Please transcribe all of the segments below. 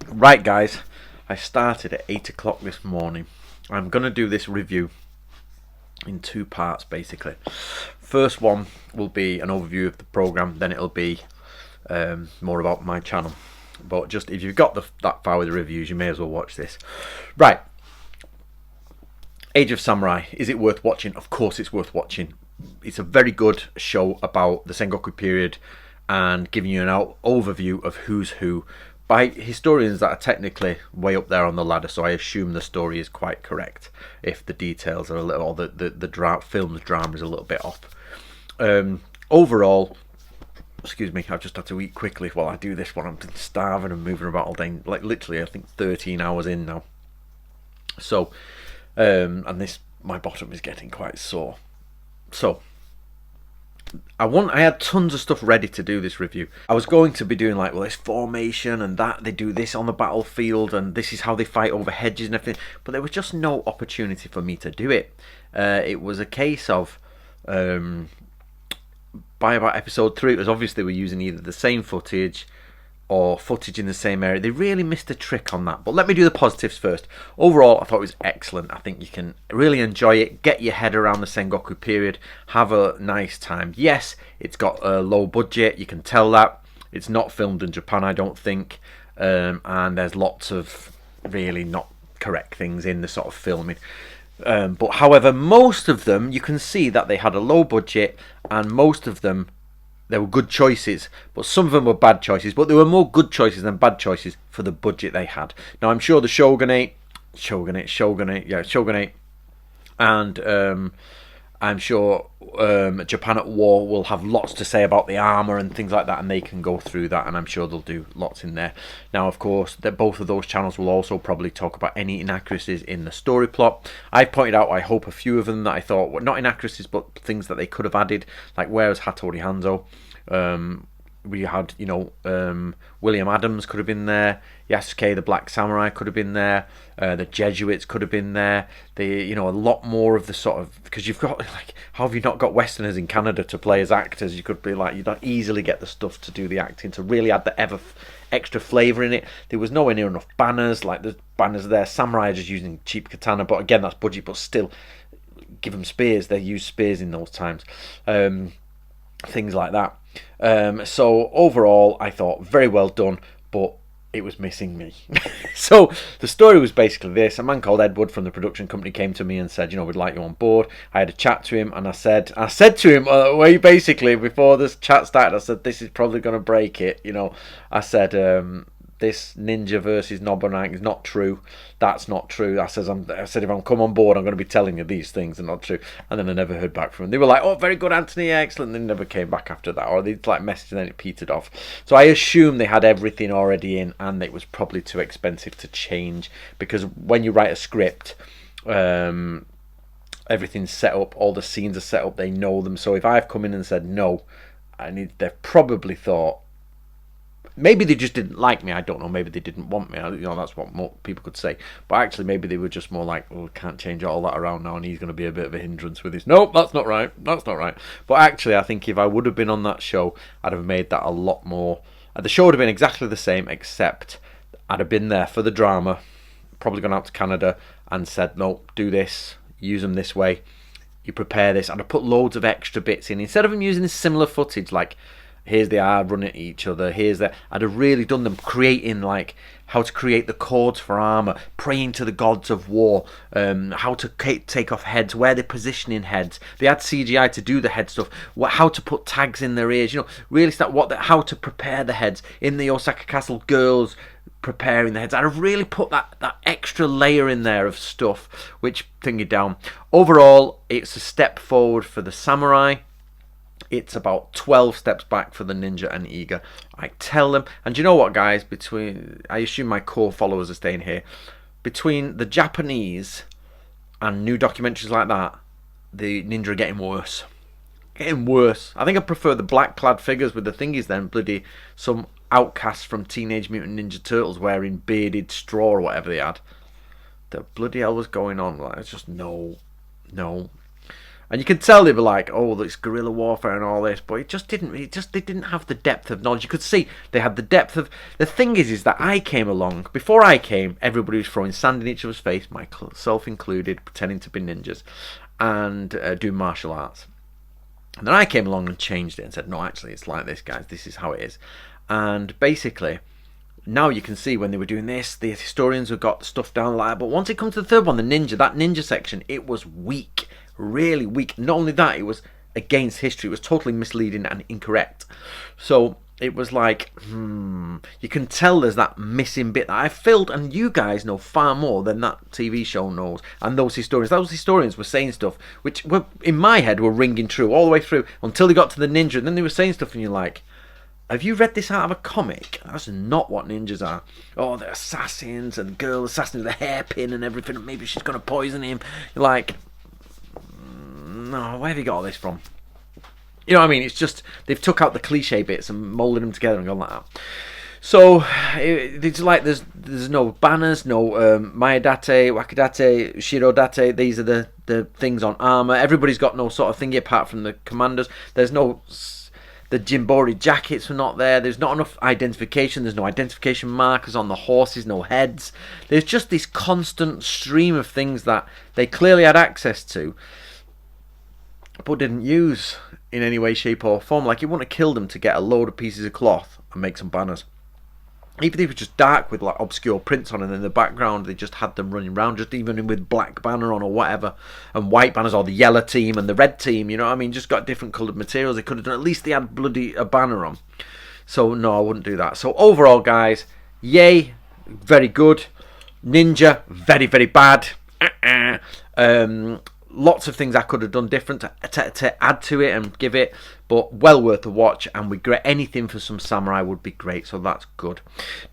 Right, guys, I started at 8 o'clock this morning. I'm going to do this review in two parts, basically. First one will be an overview of the program, then it'll be more about my channel. But just if you've got that far with the reviews, you may as well watch this. Right, Age of Samurai, is it worth watching? Of course it's worth watching. It's a very good show about the Sengoku period and giving you an overview of who's who by historians that are technically way up there on the ladder, so I assume the story is quite correct if the details are a little, or the film's drama is a little bit off. Overall, excuse me, I've just had to eat quickly while I do this one. I'm starving and moving about all day, like literally I think 13 hours in now. So and this, my bottom is getting quite sore. So I had tons of stuff ready to do this review. I was going to be doing like, well, this formation and that, they do this on the battlefield and this is how they fight over hedges and everything, but there was just no opportunity for me to do it. It was a case of by about episode 3, it was obviously we're using either the same footage or footage in the same area. They really missed a trick on that. But let me do the positives first. Overall, I thought it was excellent. I think you can really enjoy it, get your head around the Sengoku period, have a nice time. Yes, it's got a low budget, you can tell that. It's not filmed in Japan, I don't think. And there's lots of really not correct things in the sort of filming. But however, most of them, you can see that they had a low budget, and most of them, there were good choices, but some of them were bad choices. But there were more good choices than bad choices for the budget they had. Now, I'm sure the Shogunate, and I'm sure Japan at War will have lots to say about the armour and things like that, and they can go through that, and I'm sure they'll do lots in there. Now, of course, both of those channels will also probably talk about any inaccuracies in the story plot. I pointed out, I hope, a few of them that I thought were not inaccuracies, but things that they could have added, like where's Hattori Hanzo? We had, William Adams could have been there. Yasuke the Black Samurai could have been there. The Jesuits could have been there. A lot more of the sort of, because you've got, like, how have you not got Westerners in Canada to play as actors? You could be like, you don't easily get the stuff to do the acting to really add the extra flavour in it. There was nowhere near enough banners. Like the banners there, samurai are just using cheap katana, but again, that's budget. But still, give them spears. They used spears in those times. Things like that. So overall, I thought very well done, but it was missing me. So the story was basically this: a man called Edward from the production company came to me and said, we'd like you on board. I had a chat to him, and I said to him, way basically before this chat started, I said, this is probably going to break it. I said, this ninja versus Nobunaga is not true. That's not true. I said, if I'm come on board, I'm going to be telling you these things are not true. And then I never heard back from them. They were like, oh, very good, Anthony, excellent. They never came back after that, or they'd like messaged and then it petered off. So I assume they had everything already in, and it was probably too expensive to change, because when you write a script, everything's set up, all the scenes are set up, they know them. So if I've come in and said no, they've probably thought, maybe they just didn't like me, I don't know, maybe they didn't want me, that's what more people could say. But actually, maybe they were just more like, we can't change all that around now, and he's going to be a bit of a hindrance with this. Nope, that's not right. But actually, I think if I would have been on that show, I'd have made that a lot more. The show would have been exactly the same, except I'd have been there for the drama, probably gone out to Canada and said, no, do this, use them this way, you prepare this. I'd have put loads of extra bits in. Instead of them using this similar footage, like, here's the art running at each other, I'd have really done them creating, like, how to create the cords for armor, praying to the gods of war, how to take off heads, where they're positioning heads. They had CGI to do the head stuff, how to put tags in their ears, really start how to prepare the heads in the Osaka Castle. Girls preparing the heads. I'd have really put that extra layer in there of stuff, which thing you down. Overall, it's a step forward for the samurai. It's about 12 steps back for the ninja and Iga. I tell them, and you know what, guys, I assume my core followers are staying here, between the Japanese and new documentaries like that, the ninja are getting worse. I think I prefer the black clad figures with the thingies than bloody some outcasts from Teenage Mutant Ninja Turtles wearing bearded straw or whatever they had. The bloody hell was going on? Like, it's just no. And you could tell they were like, oh, it's guerrilla warfare and all this, but it just didn't. They didn't have the depth of knowledge. You could see they had the depth of. The thing is that I came along before I came. Everybody was throwing sand in each other's face, myself included, pretending to be ninjas, and do martial arts. And then I came along and changed it and said, no, actually, it's like this, guys. This is how it is. And basically, now you can see when they were doing this, the historians have got stuff down like that. But once it comes to the third one, that ninja section, it was weak. Really weak. Not only that, it was against history. It was totally misleading and incorrect. So it was like, you can tell there's that missing bit that I filled, and you guys know far more than that TV show knows. And those historians were saying stuff which were, in my head, were ringing true all the way through until they got to the ninja, and then they were saying stuff, and you're like, have you read this out of a comic? That's not what ninjas are. Oh, they're assassins, and girl assassins with a hairpin and everything, and maybe she's going to poison him. You're like, no, where have you got all this from? You know what I mean? It's just, they've took out the cliche bits and moulded them together and gone like that. So, it's like there's no banners, no Mayadate, Wakadate, Shirodate. These are the things on armour. Everybody's got no sort of thingy apart from the commanders. There's no... The Jimbori jackets were not there. There's not enough identification. There's no identification markers on the horses, no heads. There's just this constant stream of things that they clearly had access to, but didn't use in any way, shape or form. Like, you wouldn't have killed them to get a load of pieces of cloth and make some banners. Even if it was just dark with like obscure prints on, and in the background they just had them running around, just even with black banner on or whatever, and white banners, or the yellow team and the red team, you know what I mean? Just got different coloured materials. They could have done, at least they had bloody a banner on. So no, I wouldn't do that. So overall, guys, yay, very good. Ninja, very, very bad. Lots of things I could have done different to add to it and give it, but well worth a watch, and anything for some samurai would be great, so that's good.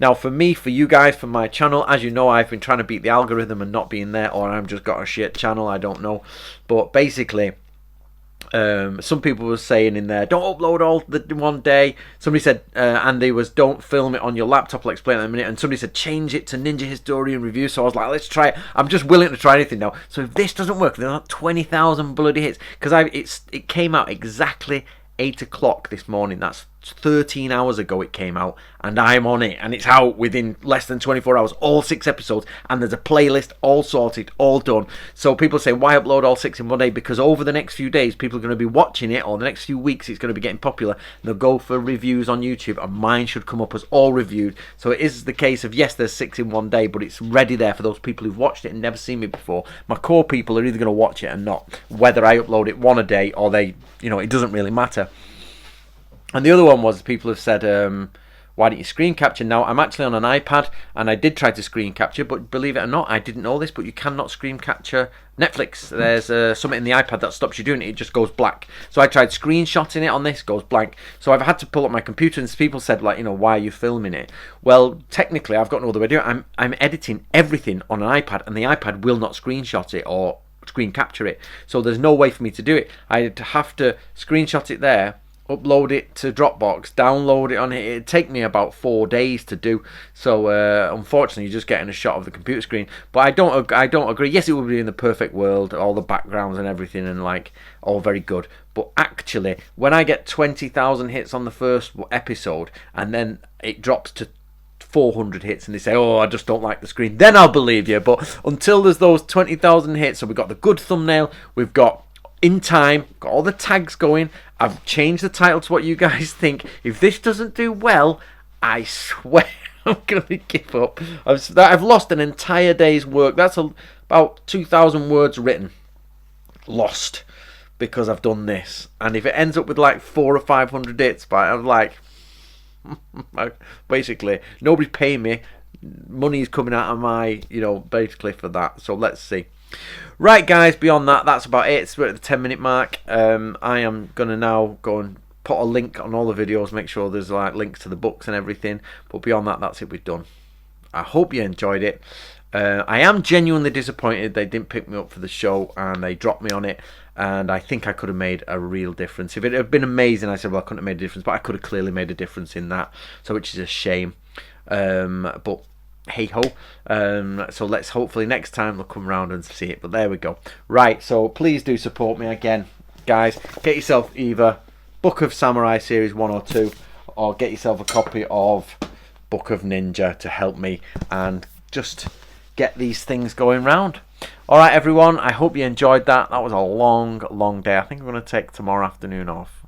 Now for me, for you guys, for my channel, as you know, I've been trying to beat the algorithm and not being there, or I've just got a shit channel, I don't know. But basically, some people were saying in there, don't upload all the one day. Somebody said, Andy, don't film it on your laptop, I'll explain in a minute. And somebody said, change it to Ninja Historian Review. So I was like, let's try it. I'm just willing to try anything now. So if this doesn't work, there's not 20,000 bloody hits. Because it came out exactly 8 o'clock this morning. That's 13 hours ago it came out, and I'm on it, and it's out within less than 24 hours, all 6 episodes, and there's a playlist all sorted, all done. So people say, why upload all 6 in one day? Because over the next few days people are going to be watching it, or the next few weeks it's going to be getting popular, and they'll go for reviews on YouTube, and mine should come up as all reviewed. So it is the case of, yes, there's 6 in one day, but it's ready there for those people who've watched it and never seen me before. My core people are either going to watch it or not, whether I upload it one a day or they, it doesn't really matter. And the other one was, people have said, why don't you screen capture? Now, I'm actually on an iPad, and I did try to screen capture, but believe it or not, I didn't know this, but you cannot screen capture Netflix. There's something in the iPad that stops you doing it. It just goes black. So I tried screenshotting it on this, goes blank. So I've had to pull up my computer, and people said, like, why are you filming it? Well, technically, I've got no other way to do it. I'm editing everything on an iPad, and the iPad will not screenshot it or screen capture it. So there's no way for me to do it. I'd have to screenshot it there, upload it to Dropbox, download it on it. It'd take me about 4 days to do. So unfortunately, you're just getting a shot of the computer screen. But I don't agree. Yes, it would be in the perfect world, all the backgrounds and everything, and like all very good. But actually, when I get 20,000 hits on the first episode, and then it drops to 400 hits, and they say, oh, I just don't like the screen, then I'll believe you. But until there's those 20,000 hits, so we've got the good thumbnail, we've got in time, got all the tags going, I've changed the title to what you guys think. If this doesn't do well, I swear I'm going to give up. I've lost an entire day's work. That's about 2,000 words written. Lost. Because I've done this. And if it ends up with like 400 or 500 hits, but I'm like, basically, nobody's paying me. Money's coming out of my, basically for that. So let's see. Right, guys, beyond that, that's about it. We're at the 10-minute mark. I am going to now go and put a link on all the videos, make sure there's like links to the books and everything. But beyond that, that's it, we've done. I hope you enjoyed it. I am genuinely disappointed they didn't pick me up for the show and they dropped me on it. And I think I could have made a real difference. If it had been amazing, I said, well, I couldn't have made a difference. But I could have clearly made a difference in that. So, which is a shame. But hey ho. So let's hopefully next time they'll come around and see it. But there we go. Right, so please do support me again. guys, get yourself either Book of Samurai Series 1 or 2, or get yourself a copy of Book of Ninja to help me and just get these things going round. Alright everyone, I hope you enjoyed that. That was a long day. I think I'm going to take tomorrow afternoon off.